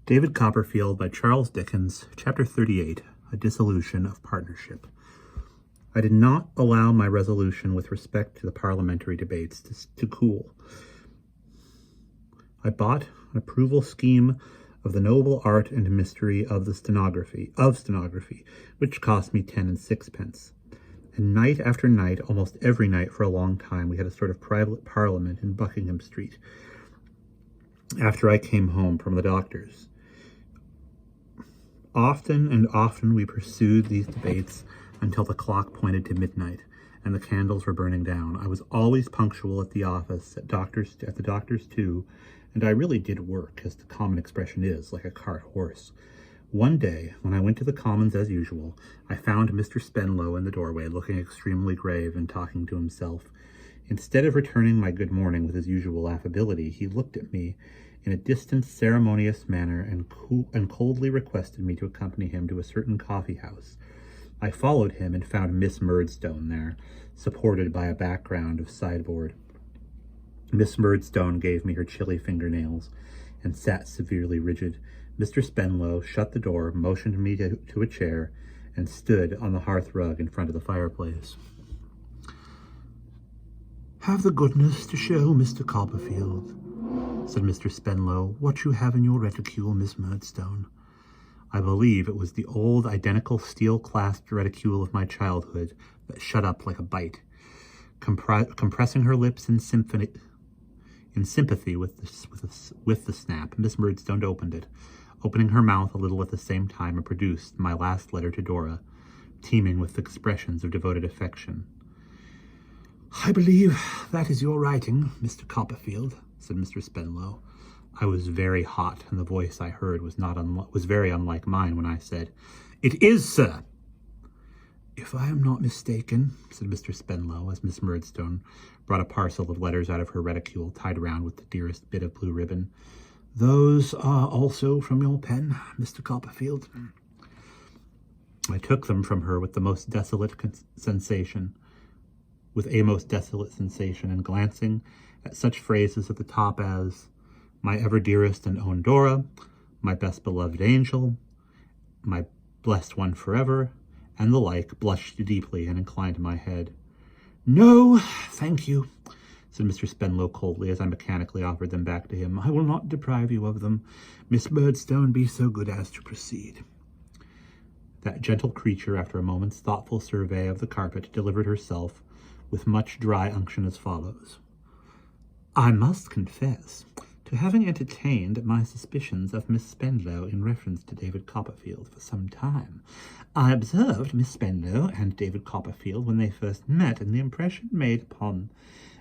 David Copperfield by Charles Dickens, Chapter 38, A Dissolution of Partnership. I did not allow my resolution with respect to the parliamentary debates to cool. I bought an approval scheme of the noble art and mystery of stenography, which cost me 10 and 6 pence. And night after night, almost every night for a long time, we had a sort of private parliament in Buckingham Street after I came home from the doctor's. Often and often we pursued these debates until the clock pointed to midnight and the candles were burning down. I was always punctual at the office, at the doctor's too, and I really did work, as the common expression is, like a cart horse. One day, when I went to the Commons as usual, I found Mr. Spenlow in the doorway, looking extremely grave and talking to himself. Instead of returning my good morning with his usual affability, he looked at me in a distant, ceremonious manner and coldly requested me to accompany him to a certain coffee house. I followed him and found Miss Murdstone there, supported by a background of sideboard. Miss Murdstone gave me her chilly fingernails and sat severely rigid. Mr. Spenlow shut the door, motioned me to a chair, and stood on the hearth rug in front of the fireplace. "Have the goodness to show Mr. Copperfield," said Mr. Spenlow, "what you have in your reticule, Miss Murdstone." I believe it was the old identical steel-clasped reticule of my childhood that shut up like a bite. Compressing her lips in sympathy with the snap, Miss Murdstone opened it, opening her mouth a little at the same time, and produced my last letter to Dora, teeming with expressions of devoted affection. "I believe that is your writing, Mr. Copperfield," said Mr. Spenlow. I was very hot, and the voice I heard was very unlike mine when I said, "It is, sir." "If I am not mistaken," said Mr. Spenlow, as Miss Murdstone brought a parcel of letters out of her reticule, tied round with the dearest bit of blue ribbon, "those are also from your pen, Mr. Copperfield." I took them from her with a most desolate sensation, and glancing at such phrases at the top as "my ever dearest and own Dora," "my best beloved angel," "my blessed one forever," and the like, blushed deeply and inclined my head. "No, thank you," said Mr. Spenlow coldly, as I mechanically offered them back to him. "I will not deprive you of them. Miss Murdstone, be so good as to proceed." That gentle creature, after a moment's thoughtful survey of the carpet, delivered herself with much dry unction as follows. "I must confess to having entertained my suspicions of Miss Spenlow in reference to David Copperfield for some time. I observed Miss Spenlow and David Copperfield when they first met, and the impression made upon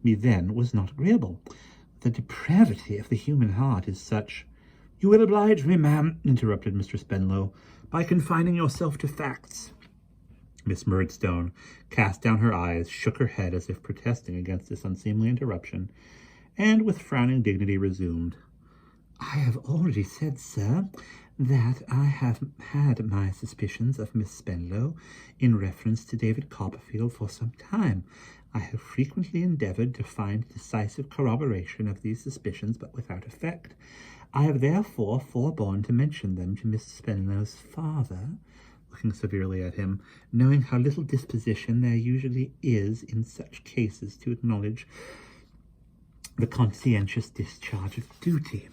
me then was not agreeable. The depravity of the human heart is such—" "You will oblige me, ma'am," interrupted Mr. Spenlow, "by confining yourself to facts." Miss Murdstone cast down her eyes, shook her head as if protesting against this unseemly interruption, and with frowning dignity resumed, "I have already said, sir, that I have had my suspicions of Miss Spenlow in reference to David Copperfield for some time. I have frequently endeavoured to find decisive corroboration of these suspicions, but without effect. I have therefore forborne to mention them to Miss Spenlow's father," looking severely at him, "knowing how little disposition there usually is in such cases to acknowledge the conscientious discharge of duty."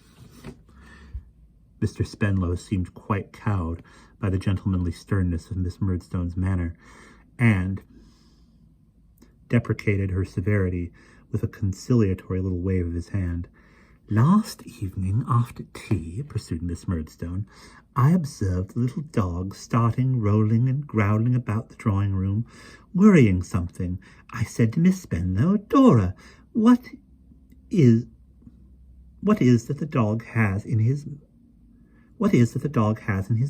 Mr. Spenlow seemed quite cowed by the gentlemanly sternness of Miss Murdstone's manner, and deprecated her severity with a conciliatory little wave of his hand. "Last evening after tea," pursued Miss Murdstone, "I observed the little dog starting, rolling, and growling about the drawing-room, worrying something. I said to Miss Spenlow, 'Dora, what is that the dog has in his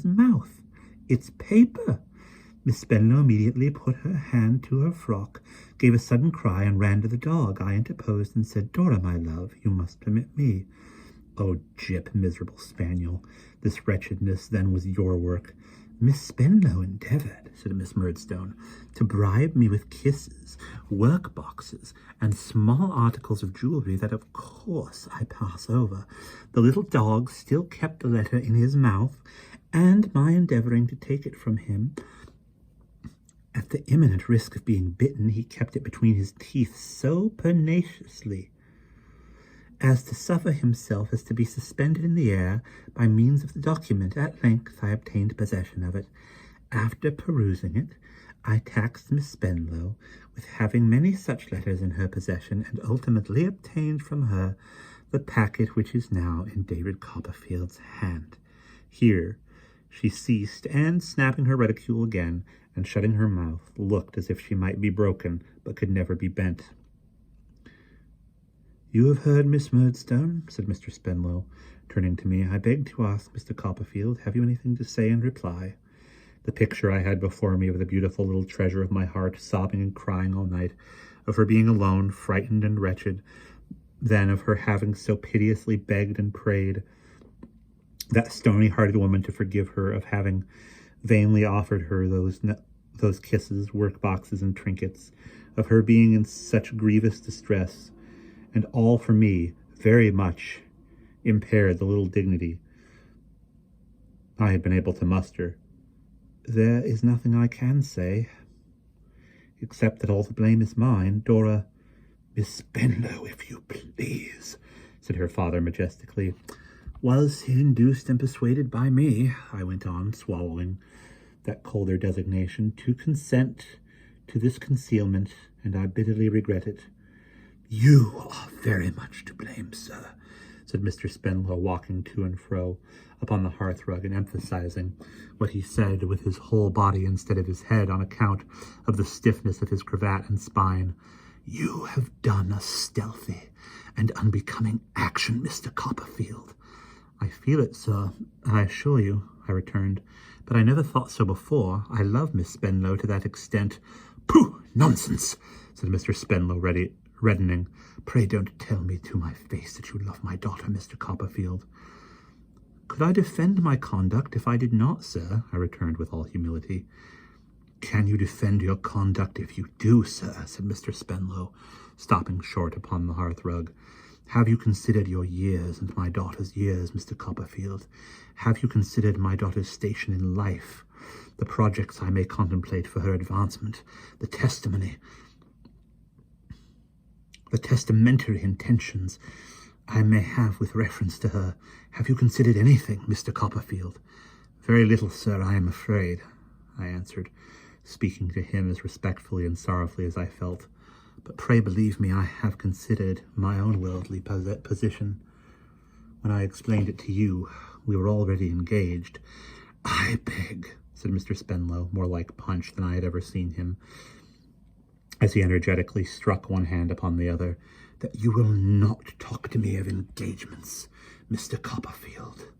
mouth?' 'It's paper.' Miss Spenlow immediately put her hand to her frock, gave a sudden cry, and ran to the dog. I interposed and said, 'Dora, my love, you must permit me.' Oh, Jip, miserable spaniel, this wretchedness then was your work. Miss Spenlow endeavoured, said Miss Murdstone, to bribe me with kisses, work-boxes, and small articles of jewellery that of course I pass over. The little dog still kept the letter in his mouth, and my endeavouring to take it from him, at the imminent risk of being bitten, he kept it between his teeth so pertinaciously as to suffer himself as to be suspended in the air by means of the document. At length I obtained possession of it. After perusing it, I taxed Miss Spenlow with having many such letters in her possession, and ultimately obtained from her the packet which is now in David Copperfield's hand. Here she ceased, and, snapping her reticule again, and shutting her mouth, looked as if she might be broken, but could never be bent. "You have heard, Miss Murdstone," said Mr. Spenlow, turning to me. "I beg to ask Mr. Copperfield, have you anything to say in reply?" The picture I had before me of the beautiful little treasure of my heart, sobbing and crying all night, of her being alone, frightened and wretched, then of her having so piteously begged and prayed that stony-hearted woman to forgive her, of having vainly offered her those kisses, work-boxes, and trinkets, of her being in such grievous distress, and all for me very much impaired the little dignity I had been able to muster. There is nothing I can say, except that all the blame is mine. Dora— "Miss Spenlow, if you please," said her father majestically. "Was he induced and persuaded by me," I went on, swallowing that colder designation, "to consent to this concealment, and I bitterly regret it." "You are very much to blame, sir," said Mr. Spenlow, walking to and fro upon the hearthrug, and emphasizing what he said with his whole body instead of his head on account of the stiffness of his cravat and spine. "You have done a stealthy and unbecoming action, Mr. Copperfield." "I feel it, sir, I assure you," I returned, "but I never thought so before. I love Miss Spenlow to that extent." "Pooh! Nonsense!" said Mr. Spenlow, reddening. "Pray don't tell me to my face that you love my daughter, Mr. Copperfield." "Could I defend my conduct if I did not, sir?" I returned with all humility. "Can you defend your conduct if you do, sir?" said Mr. Spenlow, stopping short upon the hearthrug. "Have you considered your years and my daughter's years, Mr. Copperfield? Have you considered my daughter's station in life, the projects I may contemplate for her advancement, the testamentary intentions I may have with reference to her? Have you considered anything, Mr. Copperfield?" "Very little, sir, I am afraid," I answered, speaking to him as respectfully and sorrowfully as I felt. "But pray believe me, I have considered my own worldly position. When I explained it to you, we were already engaged." "I beg," said Mr. Spenlow, more like Punch than I had ever seen him, as he energetically struck one hand upon the other, "that you will not talk to me of engagements, Mr. Copperfield."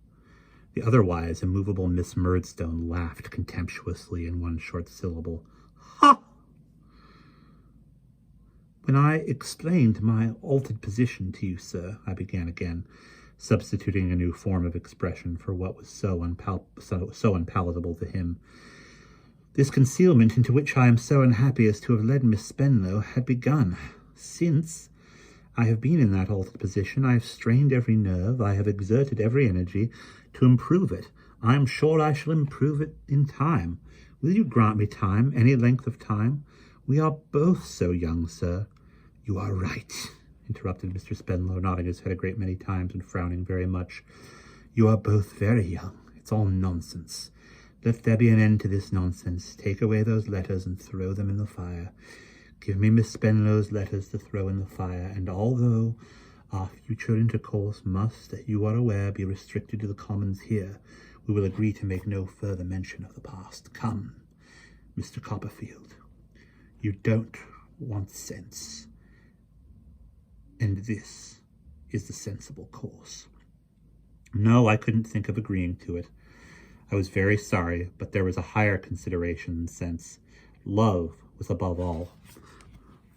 The otherwise immovable Miss Murdstone laughed contemptuously in one short syllable. "Ha!" "When I explained my altered position to you, sir," I began again, substituting a new form of expression for what was so unpalatable to him, "this concealment into which I am so unhappy as to have led Miss Spenlow had begun. Since I have been in that altered position, I have strained every nerve, I have exerted every energy to improve it. I am sure I shall improve it in time. Will you grant me time, any length of time? We are both so young, sir." "You are right," interrupted Mr. Spenlow, nodding his head a great many times and frowning very much. "You are both very young. It's all nonsense. Let there be an end to this nonsense. Take away those letters and throw them in the fire. Give me Miss Spenlow's letters to throw in the fire, and although our future intercourse must, as you are aware, be restricted to the commons here, we will agree to make no further mention of the past. Come, Mr. Copperfield, you don't want sense, and this is the sensible course." No, I couldn't think of agreeing to it. I was very sorry, but there was a higher consideration than sense. Love was above all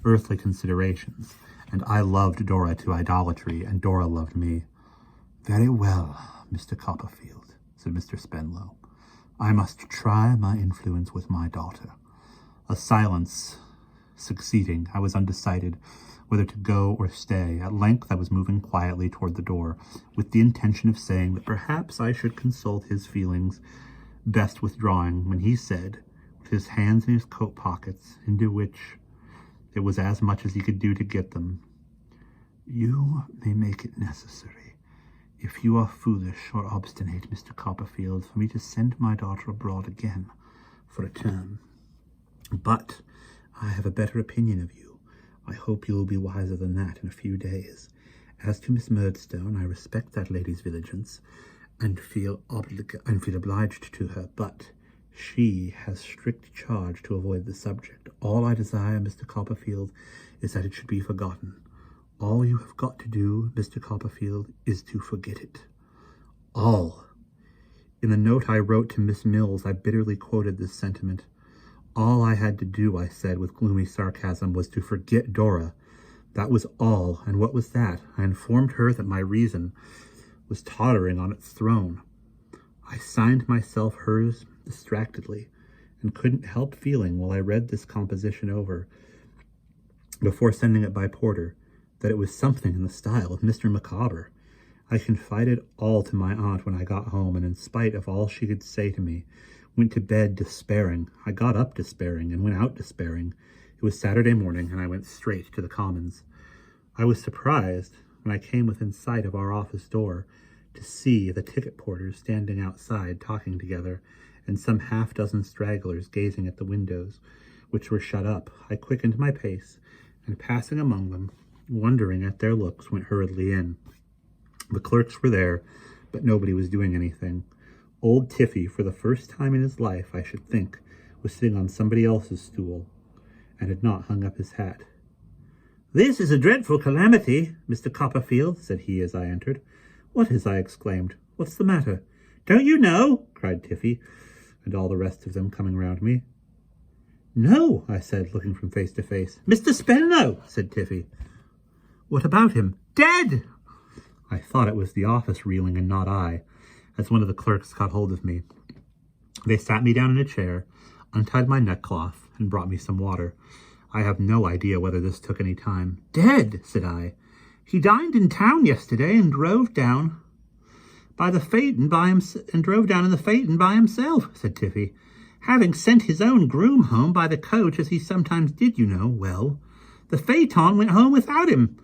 earthly considerations, and I loved Dora to idolatry, and Dora loved me. "Very well, Mr. Copperfield," said Mr. Spenlow. I must try my influence with my daughter. A silence succeeding, I was undecided whether to go or stay. At length I was moving quietly toward the door, with the intention of saying that perhaps I should consult his feelings best withdrawing, when he said, with his hands in his coat pockets, into which it was as much as he could do to get them, "You may make it necessary, if you are foolish or obstinate, Mr. Copperfield, for me to send my daughter abroad again for a term. But I have a better opinion of you. I hope you will be wiser than that in a few days. As to Miss Murdstone, I respect that lady's vigilance, and feel obliged to her, but she has strict charge to avoid the subject. All I desire, Mr. Copperfield, is that it should be forgotten. All you have got to do, Mr. Copperfield, is to forget it. All." In the note I wrote to Miss Mills, I bitterly quoted this sentiment. All I had to do, I said with gloomy sarcasm, was to forget Dora. That was all, and what was that? I informed her that my reason was tottering on its throne. I signed myself hers distractedly, and couldn't help feeling, while I read this composition over, before sending it by Porter, that it was something in the style of Mr. Micawber. I confided all to my aunt when I got home, and in spite of all she could say to me, went to bed despairing. I got up despairing, and went out despairing. It was Saturday morning, and I went straight to the Commons. I was surprised, when I came within sight of our office door, to see the ticket porters standing outside talking together, and some half-dozen stragglers gazing at the windows, which were shut up. I quickened my pace, and passing among them, wondering at their looks, went hurriedly in. The clerks were there, but nobody was doing anything. Old Tiffy, for the first time in his life, I should think, was sitting on somebody else's stool, and had not hung up his hat. "This is a dreadful calamity, Mr. Copperfield," said he as I entered. "What is?" I exclaimed. "What's the matter?" "Don't you know?" cried Tiffy, and all the rest of them coming round me. "No," I said, looking from face to face. "Mr. Spenlow," said Tiffy. "What about him?" "Dead!" I thought it was the office reeling and not I, as one of the clerks caught hold of me. They sat me down in a chair, untied my neckcloth, and brought me some water. I have no idea whether this took any time. "Dead," said I. "He dined in town yesterday and drove down in the phaeton by himself," said Tiffy, "having sent his own groom home by the coach, as he sometimes did, you know. Well, the phaeton went home without him.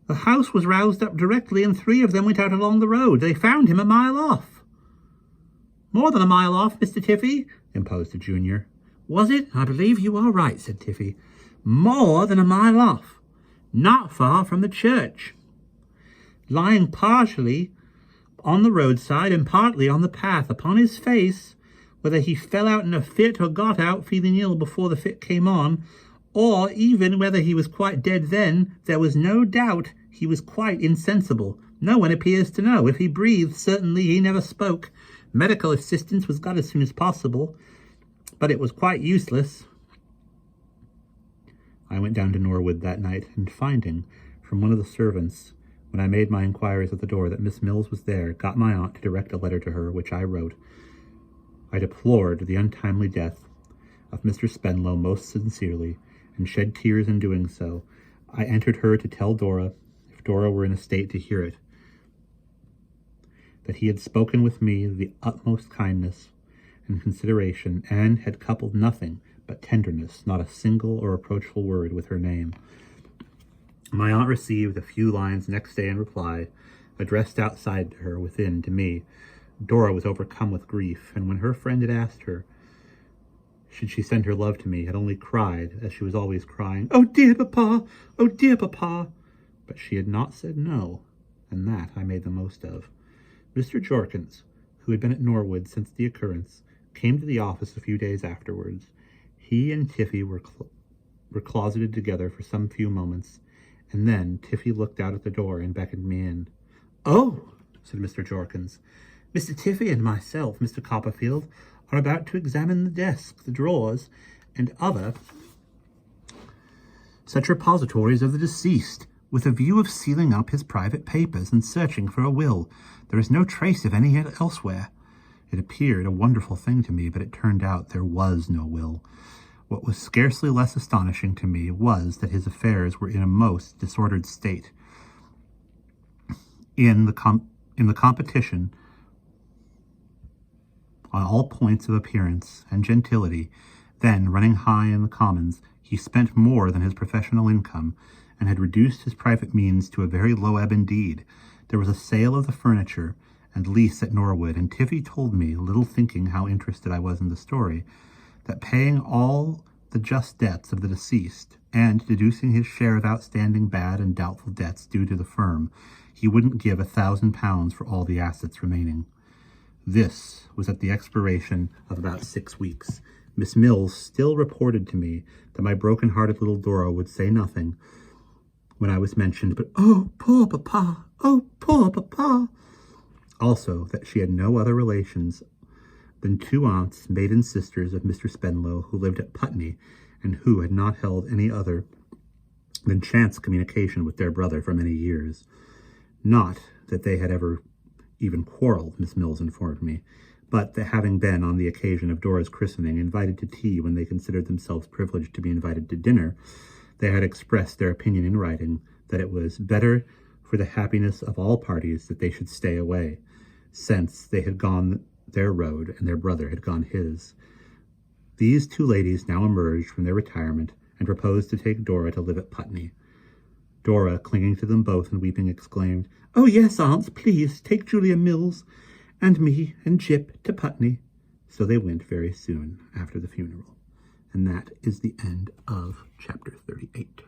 The house was roused up directly, and 3 of them went out along the road. They found him a mile off." "More than a mile off, Mr. Tiffy," imposed a junior. "Was it? I believe you are right," said Tiffy. "More than a mile off. Not far from the church. Lying partially on the roadside and partly on the path. Upon his face, whether he fell out in a fit or got out feeling ill before the fit came on, or even whether he was quite dead then, there was no doubt he was quite insensible. No one appears to know. If he breathed, certainly he never spoke. Medical assistance was got as soon as possible, but it was quite useless." I went down to Norwood that night, and finding, from one of the servants, when I made my inquiries at the door, that Miss Mills was there, got my aunt to direct a letter to her, which I wrote. I deplored the untimely death of Mr. Spenlow most sincerely, and shed tears in doing so. I entered her to tell Dora, if Dora were in a state to hear it, that he had spoken with me the utmost kindness and consideration, and had coupled nothing but tenderness, not a single or reproachful word, with her name. My aunt received a few lines next day in reply, addressed outside to her, within to me. Dora was overcome with grief, and when her friend had asked her should she send her love to me, had only cried, as she was always crying, "Oh dear papa, oh dear papa." But she had not said no, and that I made the most of. Mr. Jorkins, who had been at Norwood since the occurrence, came to the office a few days afterwards. He and Tiffy were closeted together for some few moments, and then Tiffy looked out at the door and beckoned me in. "Oh," said Mr. Jorkins, "Mr. Tiffy and myself, Mr. Copperfield, are about to examine the desks, the drawers, and other such repositories of the deceased, with a view of sealing up his private papers and searching for a will. There is no trace of any elsewhere. It appeared a wonderful thing to me, but it turned out there was no will. What was scarcely less astonishing to me was that his affairs were in a most disordered state. In the competition on all points of appearance and gentility, then running high in the commons, he spent more than his professional income, and had reduced his private means to a very low ebb indeed. There was a sale of the furniture and lease at Norwood, and Tivy told me, little thinking how interested I was in the story, that paying all the just debts of the deceased, and deducing his share of outstanding bad and doubtful debts due to the firm, he wouldn't give £1,000 for all the assets remaining. This was at the expiration of about 6 weeks. Miss Mills still reported to me that my broken-hearted little Dora would say nothing when I was mentioned, but "Oh, poor papa! Oh, poor papa!" Also, that she had no other relations than 2 aunts, maiden sisters of Mr. Spenlow, who lived at Putney, and who had not held any other than chance communication with their brother for many years. Not that they had ever even quarrelled, Miss Mills informed me, but that having been, on the occasion of Dora's christening, invited to tea when they considered themselves privileged to be invited to dinner, they had expressed their opinion in writing that it was better for the happiness of all parties that they should stay away, since they had gone their road and their brother had gone his. These 2 ladies now emerged from their retirement and proposed to take Dora to live at Putney. Dora, clinging to them both and weeping, exclaimed, "Oh, yes, aunts, please, take Julia Mills and me and Jip to Putney." So they went very soon after the funeral. And that is the end of chapter 38.